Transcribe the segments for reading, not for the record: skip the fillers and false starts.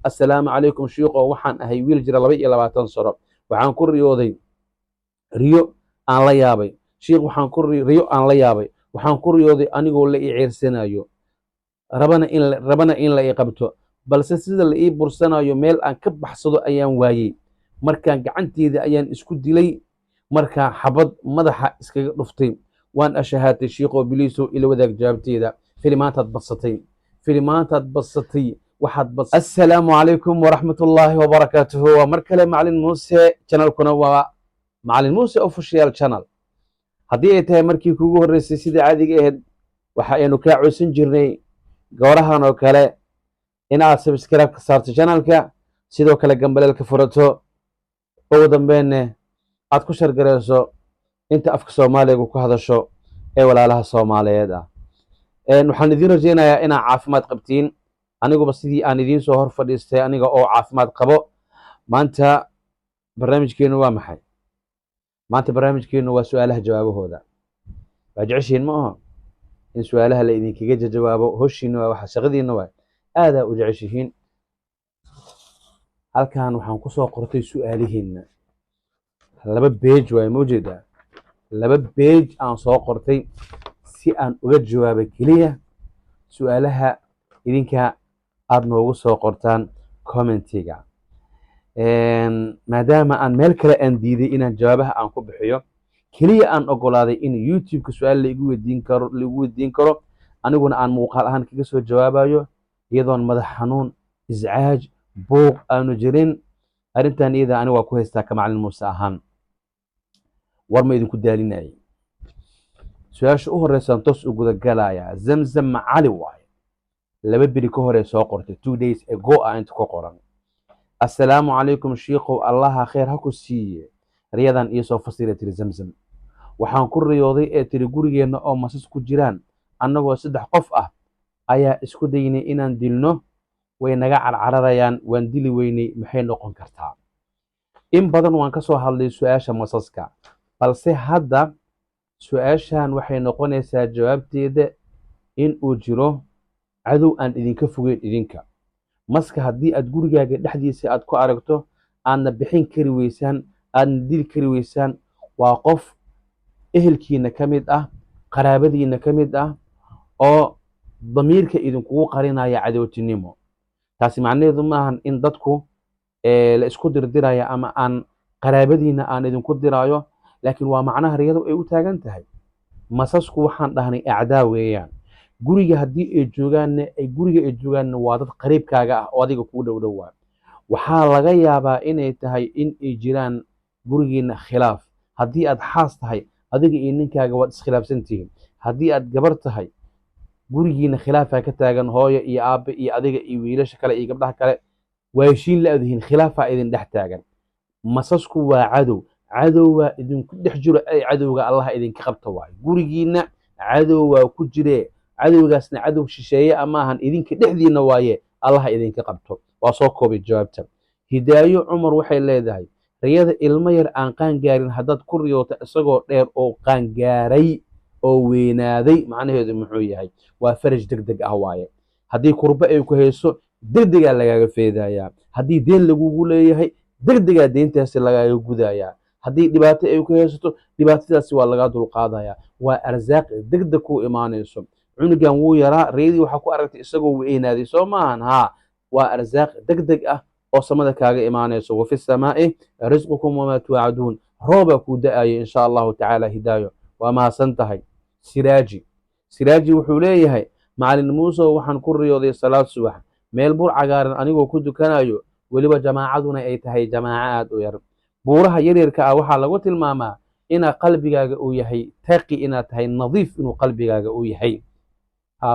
assalaamu calaykum shiiqo waxaan ahay wiil jira 22 sano waxaan ku riyooday riyo aan la yaabay shiiq waxaan ku riyo aan la yaabay waxaan ku riyooday anigoo la ii ciirsanayo rabana in la ii qabto balse sida la ii bursanayo meel aan ka baxsado ayaan waayey markaan gacanteeda ayaan isku dilay markaa xabad madaxa iskaga dhuftay waan ashahaatay shiiqoo biliisow ila wadaag jawaabteeda filimaantaad badsatay assalaamu calaykum waraxmatullaahi wabarakaatuhu waa mar kale macalin muuse channelkuna waa macalin muuse official channel haddii ay tahay markii kuugu horreysay sidai caadiga ahayd waxa aynu kaa codsan jirnay goorahan oo kale inaad subscribe ka saarto channelka sidoo kale gambaleelka furato ugu dambeynne aad ku shargareyso inta afka soomaaliga ku hadasho ee walaalaha soomaaliyeed ah waxaan idiin rajeynayaa inaad caafimaad qabtiin aniguba sidii aan idiin soo hor fadhiistay aniga oo caafimaad qabo maanta barnaamijkeenu waa maxay maanta barnaamijkeenu waa su-aalaha jawaabahooda waa jeceshiin ma aho in su-aalaha la idinkaga jawaabo hoshiina waa waxa shaqadiina waa aadaa u jeceshihiin halkan waxaan kusoo qortay su-aalihiina 2 page waay ma ujeedaa 2 page aan soo qortay si aan uga jawaabo keliya su-aalaha idinka aad noogu soo qortaan commentiga maadaama aan meel kale aan diiday inaan jawaabaha aan ku bixiyo keliya aan ogolaaday in youtube-ka su-aal laigu weydiin karo aniguna aan muuqaal ahaan kaga soo jawaabayo iyadoon madax xanuun iscaaj buuq aanu jirin arrintan iyada aniga waa ku haystaa ka macalin muuse ahaan war ma idinku daalinayay su-aasha u horreysaan toos u gudagalayaa zamzam cali waaye 2 beri ka hore soo qortay 2 days ago inta ku qoran assalaamu calaykum shiiqow allaha khayr ha ku siiye riyadan iyo soo fasira tiri zamzam waxaan ku riyooday ee tiri gurigeenna oo masas ku jiraan annagoo 3 qof ah ayaa isku daynay inaan dilno way naga carcararayaan waan dili weynay maxay noqon kartaa in badan waan ka soo hadlay su-aasha masaska balse hadda su-aashan waxay noqonaysaa jawaabteeda in uu jiro cadow aan idinka fogeyn idinka maska haddii aad gurigaaga dhexdiisa aad ku aragto aadna bixin kari weysaan aadna dili kari weysaan waa qof ehelkiina ka mid ah qaraabadiina ka mid ah oo damiirka idinkugu qarinaya cadowtinimo taasi macnaheedu maahan in dadku la isku dirdiraya ama aan qaraabadiina aan idinku diraayo laakiin waa macnaha riyadu ay u taagan tahay masasku waxaan dhahnay acdaa weeyaan guriga haddii ay joogaanna waa dad qariibkaaga ah oo adiga kuu dhowdhowaa waxaa laga yaabaa inay tahay in ay jiraan gurigiina khilaaf haddii aad xaas tahay adiga iyo ninkaaga waad iskhilaafsan tihiin haddii aad gabar tahay gurigiina khilaafaa ka taagan hooyo iyo aabe iyo adiga iyo wiilasha kale iyo gabdhaha kale waa heshiin la adihiin khilaafaa idin dhex taagan masasku waa cadowaa idinku dhex jiro ay cadowga allaha idinka qabta waayo gurigiina cadowaa ku jiree cadowgaasna cadow shisheeye amaahan idinka dhexdiina waaye allaha idinka qabto waa soo koobay jawaabta hidaayo cumar waxay leedahay riyada ilmo yar aan qaangaarin haddaad ku riyoota isagoo dheer oo qaangaaray oo weynaaday macnaheedu muxuu yahay waa faraj degdeg ah waaye haddii kurba ay ku hayso degdegaa lagaaga feedayaa haddii deen lagugu leeyahay degdegaa deyntaasi lagaaga gudayaa haddii dhibaato ay ku haysato dhibaatadaasi waa lagaa dulqaadayaa waa arsaaq degdeg ku imaanayso cunugan wuu yaraa riyadii waxaa ku aragtay isagoo weynaaday soo maahan haa waa arsaaq degdeg ah oo samada kaaga imaanayso wafi samaa'i risqukum wamaa tuucaduun roobaa kuu da-ayo insha allahu tacaala hidaayo waa mahadsan tahay siraaji wuxuu leeyahay macalin muuse waxaan ku riyooday salaad subax meel buur cagaaran anigoo ku dukanayo weliba jamaacaduna ay tahay jamaaco aad u yar buuraha yaryarka ah waxaa lagu tilmaamaa inaa qalbigaaga uu yahay taqi inaad tahay nadiif inuu qalbigaaga uu yahay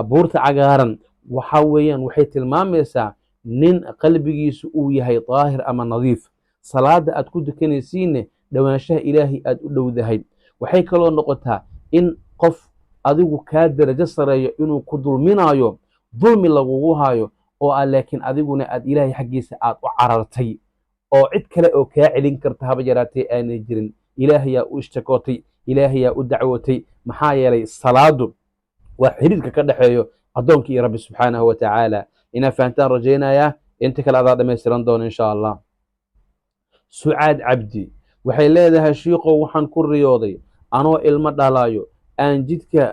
buurta cagaaran waxa weeyaan waxay tilmaamaysaa nin qalbigiisu uu yahay daahir ama nadiif salaada aad ku dukanaysiinne dhowaanshaha ilaahay aad u dhowdahay waxay kaloo noqotaa in qof adigu kaa darajo sareeyo inuu ku dulminayo dulmi lagugu hayo oo laakiin adiguna aad ilaahay xaggiisa aad u carartay oo cid kale oo kaa celin karta haba yaraatee aanay jirin ilaahayaa u ishtakootay ilaahayaa u dacwootay maxaa yeelay salaadu waa xiriirka ka dhexeeyo addoonka iyo rabbi subxaanahu watacaala inaa fahantaan rajaynayaa inta kale adaa dhamaystiran doona insha allah. sucaad cabdi waxay leedahay shiikow waxaan ku riyooday anoo ilmo dhalayo aan jidhka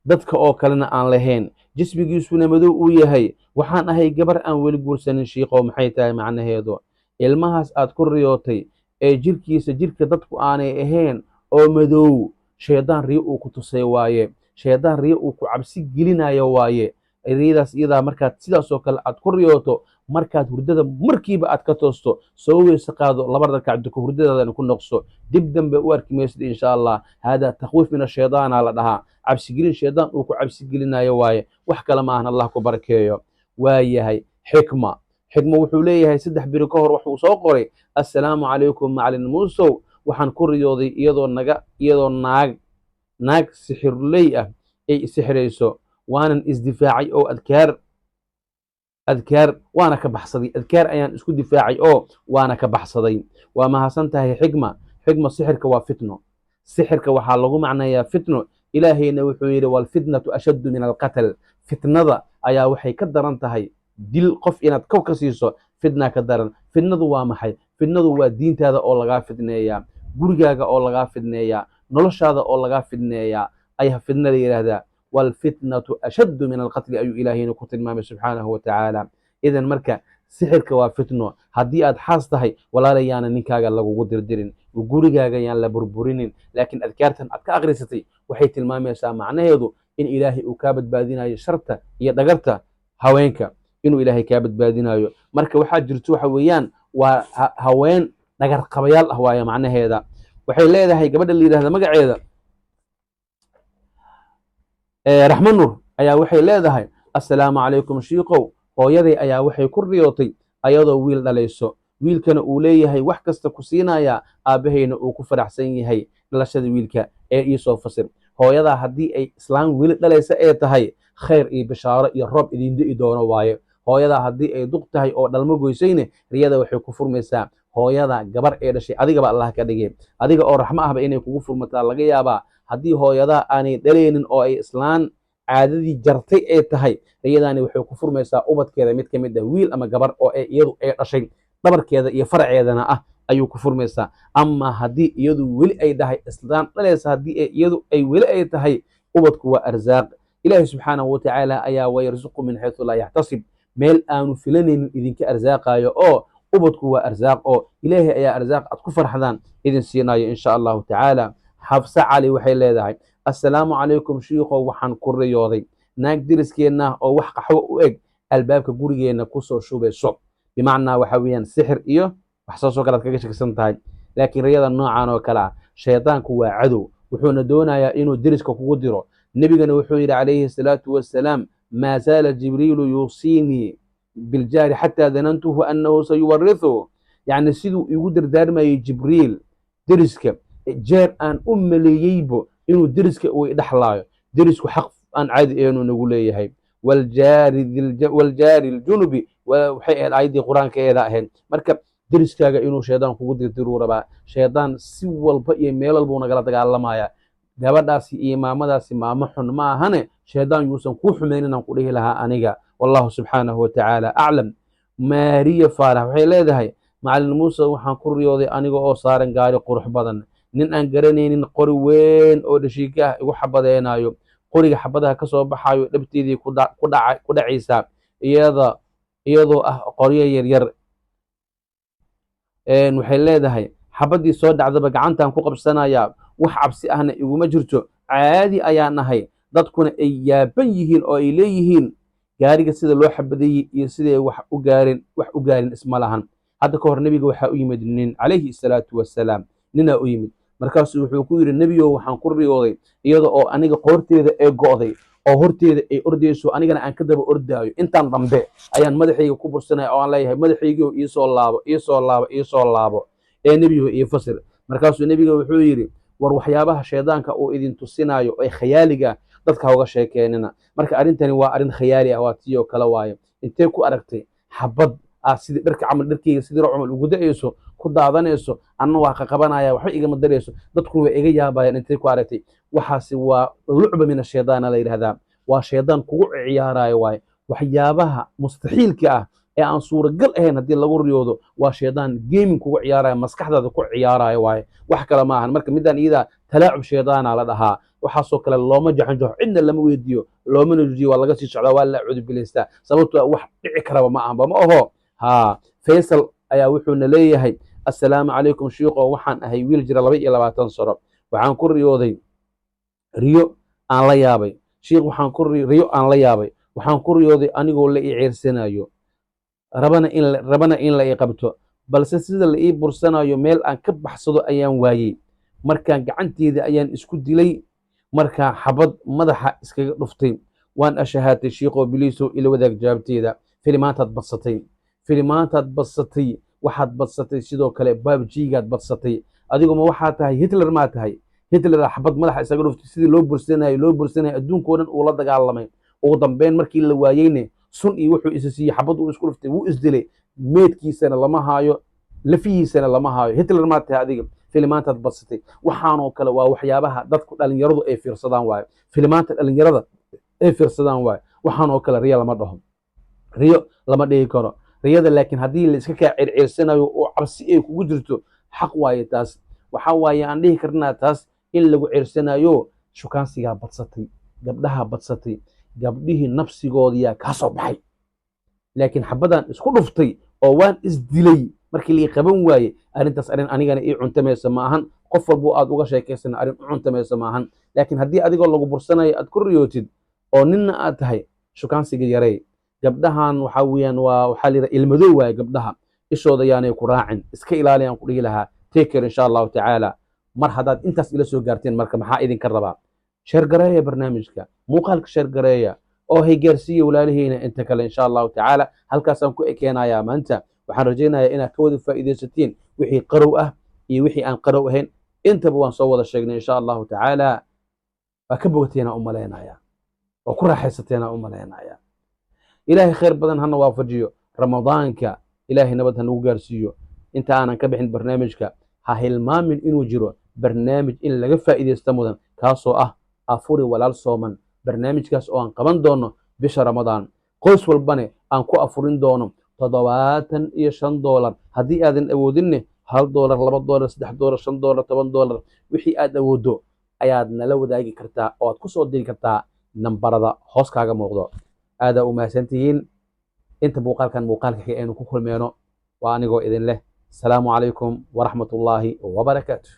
dadka oo kalena aan lahayn jismigiisuna madow uu yahay waxaan ahay gabar aan weli guursanin shiikow maxay tahay macnaheedu ilmahaas aad ku riyootay ee jidhka dadku aanay ahayn oo madow shaydaan riyo uu ku tusay waaye shaydaan riyo uu ku cabsi gelinayo waaye riyadaas iyadaa markaad sidaasoo kale aad ku riyooto markaad hurdada markiiba aad ka toosto soo weyse qaado 2 rakac duko hurdadaadana ku noqso dib dambe u arki maysid insha allah hada takhwiif min ashaydaana la dhahaa cabsigelin shaydaan uu ku cabsigelinayo waaye wax kale ma ahan allah ku barakeeyo waayahay xikma wuxuu leeyahay 3 biri ka hor wuxuu soo qoray assalaamu calaykum macalin muusow waxaan ku riyooday iyadoo naag sixirley ah ay isixirayso waanan isdifaacay oo adkaar waana ka baxsaday adkaar ayaan isku difaacay oo waana ka baxsaday waa mahadsan tahay xikma sixirka waa fitno sixirka waxaa lagu macnayaa fitno ilaahayna wuxuu yidhi walfitnatu ashaddu min alqatl fitnada ayaa waxay ka daran tahay dil qof inaad kow ka siiso fitnaa ka daran fitnadu waa maxay fitnadu waa diintaada oo lagaa fidneeyaa gurigaaga oo lagaa fidneeyaa noloshaada oo lagaa fidneeyaa ayaa fitna la yidhaahdaa walfitnatu ashaddu min alqatli ayuu ilaahayna ku tilmaamay subxaanahu watacaala idan marka sixirka waa fitno haddii aad xaas tahay walaalayaana ninkaaga lagugu dirdirin gurigaaga yaan la burburinin laakiin adkaartan aad ka akhrisatay waxay tilmaamaysaa macnaheedu in ilaahay uu kaa badbaadinayo sharta iyo dhagarta haweenka inuu ilaahay kaa badbaadinayo marka waxaa jirto waxa weeyaan waa haween dhagar qabayaal ah waaye macnaheeda waxay leedahay gabadha la yidhahda magaceeda raxma nur ayaa waxay leedahay assalaamu calaykum shiikow hooyaday ayaa waxay ku riyootay ayadoo wiil dhalayso wiilkana uu leeyahay wax kasta ku siinayaa aabbahayna uu ku faraxsan yahay dhalashada wiilka ee iisoo fasir hooyadaa haddii ay islaam weli dhalaysa ee tahay khayr iyo bishaaro iyo roob idin di'i doono waaye hooyadaa haddii ay duq tahay oo dhalmo goysayne riyada waxay ku furmaysaa hooyada gabar ee dhashay adigaba allah ka dhigay adiga oo raxmo ahba inay kugu furmataa laga yaabaa haddii hooyadaa aanay dhalaynin oo ay islaan caadadii jartay ee tahay riyadaani waxay ku furmaysaa ubadkeeda mid ka mid ah wiil ama gabar oo iyadu ay dhashay dhabarkeeda iyo faraceedana ah ayuu ku furmaysaa ama haddii iyadu weli ay dhahay islaan dhalaysa haddii iyadu ay weli ay tahay ubadku waa arsaaq ilaahi subxaanahu watacaala ayaa wayarzuqu min xaysu laa yaxtasib meel aanu filanaynin idinka arsaaqaayo oo ubadku waa arsaaq oo ilaahay ayaa arsaaq aad ku farxdaan idin siinayo insha allahu tacaala xafsa cali waxay leedahay assalaamu calaykum shiikow waxaan ku riyooday naag deriskeenna oo wax qaxwo u eg albaabka gurigeenna kusoo shubayso bimacnaa waxa weeyaan sixir iyo wax saasoo kale aad kaga shakisan tahay laakiin riyada noocan oo kale ah shaydaanku waa cadow wuxuuna doonayaa inuu deriska kugu diro nebigana wuxuu yidhi calayhi salaatu wassalaam maa zaala jibriilu yuusiinii biljaari xataa danantuhu annahu sayuwarithu yacni siduu igu dardaarmayay jibriil deriska jeer aan u maleeyeybo inuu deriska uu idhaxlaayo derisku xaq aan caadi eenu nagu leeyahay waljaari ljunubi waxay ahayd aayaddii qur-aankeeda ahayd marka deriskaaga inuu shaydaan kugu dirdiruu rabaa shaydaan si walba iyo meel walbuu nagala dagaalamayaa gabadhaasi iyo maamadaasi maamo xun ma ahane shaydaan yuusan kuu xumaynin aan ku dhihi lahaa aniga wallahu subxaanahu watacaala aclam maariya faarax waxay leedahay macalin muuse waxaan ku riyooday aniga oo saaran gaari qurux badan nin aan garanaynin qori weyn oo dhashiika ah igu xabadeynayo qoriga xabadaha ka soo baxayo dhabteedii ku dhacaysaa iyadoo ah qoryo yaryar waxay leedahay xabadii soo dhacdaba gacantaan ku qabsanayaa wax cabsi ahna iguma jirto caadi ayaan ahay dadkuna ay yaaban yihiin oo ay leeyihiin gaariga sida loo xabadeeyey iyo siday wax u gaarin isma lahan hadda ka hor nebiga waxaa u yimid nin calayhi salaatu wassalaam ninaa u yimid markaasuu wuxuu ku yidhi nebiyow waxaan ku riyooday iyada oo aniga qoorteeda ee go'day oo horteeda ay ordayso anigana aan ka daba ordaayo intaan dambe ayaan madaxayga ku bursanaya oo aan leeyahay madaxaygiio iisoo laabo ee nebiyo io fasir markaasuu nebiga wuxuu yidhi war waxyaabaha shaydaanka uu idin tusinayo ee khayaaliga dadka hauga sheekeenina marka arrintani waa arrin khayaali ah waa tiyoo kale waayo intee ku aragtay xabad sidii dharka camal dharkeyga sidii rooc camal ugu da'ayso ku daadanayso anna waa qaqabanaya waxba igama darayso dadkuna waa iga yaabayaan intay ku aragtay waxaasi waa lucba min ashaydaana la yidhahdaa waa shaydaan kugu ciyaarayo waaye waxyaabaha mustaxiilka ah ee aan suuragal ahayn haddii lagu riyoodo waa shaydaan gaming kugu ciyaaraya maskaxdaada ku ciyaaraya waaye wax kale ma ahan marka midaan iyadaa talaacub shaydaana la dhahaa waxaasoo kale looma jaxanjaxo cidna lama weydiiyo loomana jujiyo waa laga sii socdaa waa la cudubilaystaa sababtoo wax dhici karaba ma ahanba ma oho faysal ayaa wuxuuna leeyahay assalaamu calaykum shiiqo waxaan ahay wiil jira 22 sano waxaan ku riyooday riyo aan la yaabay shiiq waxaan ku riyo aan la yaabay waxaan ku riyooday anigoo la ii ceersanayo rabana in la ii qabto balse sida la ii bursanayo meel aan ka baxsado ayaan waayey markaan gacanteeda ayaan isku dilay markaan xabad madaxa iskaga dhuftay waan ashahaatay shiiqoo biliisow ila wadaag jawaabteeda filimaantaad badsatay waxaad badsatay sidoo kale baabjiigaad badsatay adiguma waxaa tahay hitler maa tahay hitler xabad madaxa isaga dhuftay sidii loo bursanayo adduunkoo dhan uu la dagaalamay ugu dambeyn markii la waayeyne sun iyo wuxuu isa siiyey xabad uu isku dhuftay wuu isdilay meedkiisana lama haayo lafihiisana lama haayo hitler maa tahay adiga filimaantaad badsatay waxaanoo kale waa waxyaabaha dadku dhalinyaradu ay fiirsadaan waayo filimaanta dhalinyarada ay fiirsadaan waayo waxaanoo kale riyo lama dhaho riyo lama dhihi karo riyada laakiin haddii la iska kaa circiirsanayo oo cabsi ay kugu jirto xaq waaye taas waxa waaye aan dhihi karnaa taas in lagu ciirsanayo shukaansigaa badsatay gabdhaha badsatay gabdhihii nafsigoodiyaa kaa soo baxay laakiin xabadaan isku dhuftay oo waan isdilay markii lii qaban waaye arrintaas arrin anigana ii cuntamaysa ma ahan qof walbo aad uga sheekaysana arrin u cuntamaysa ma ahan laakiin haddii adigoo lagu bursanayo aad ku riyootid oo ninna aad tahay shukaansiga yarey gabdhahan waxa weeyaan waxaa la yidhaha ilmadow waaye gabdhaha ishooda yaanay ku raacin iska ilaaliyaan ku dhihi lahaa take care insha allahu tacaala mar haddaad intaas ila soo gaarteen marka maxaa idinka rabaa sheergareeya barnaamijka muuqaalka sheergareeya oo haygaarsiiya walaaliheyna inta kale insha allahu tacaala halkaasaan ku ekeenayaa maanta waxaan rajaynayaa inaad ka wada faa'iidaysatiin wixii qarow ah iyo wixii aan qarow ahayn intaba waan soo wada sheegnay insha allahu tacaala waa ka bogateena u malaynayaa oo ku raaxaysateena u malaynayaa ilaahay khayr badan hana waafajiyo ramadaanka ilaahay nabad hanagu gaarsiiyo inta aanan ka bixin barnaamijka ha hilmaamin inuu jiro barnaamij in laga faa'iidaysta mudan kaasoo ah afuri walaal sooman barnaamijkaas oo aan qaban doono bisha ramadaan qoys walbane aan ku afurin doono $75 haddii aadan awoodinne $1 $2 $3 $5 $10 wixii aad awoodo ayaad nala wadaagi kartaa oo aad ku soo diri kartaa nambarada hoos kaaga muuqdo aadaa u mahadsantihiin inta muuqaalka aynu ku kulmeyno waa anigoo idin leh asalaamu calaykum waraxmatullaahi wabarakaatu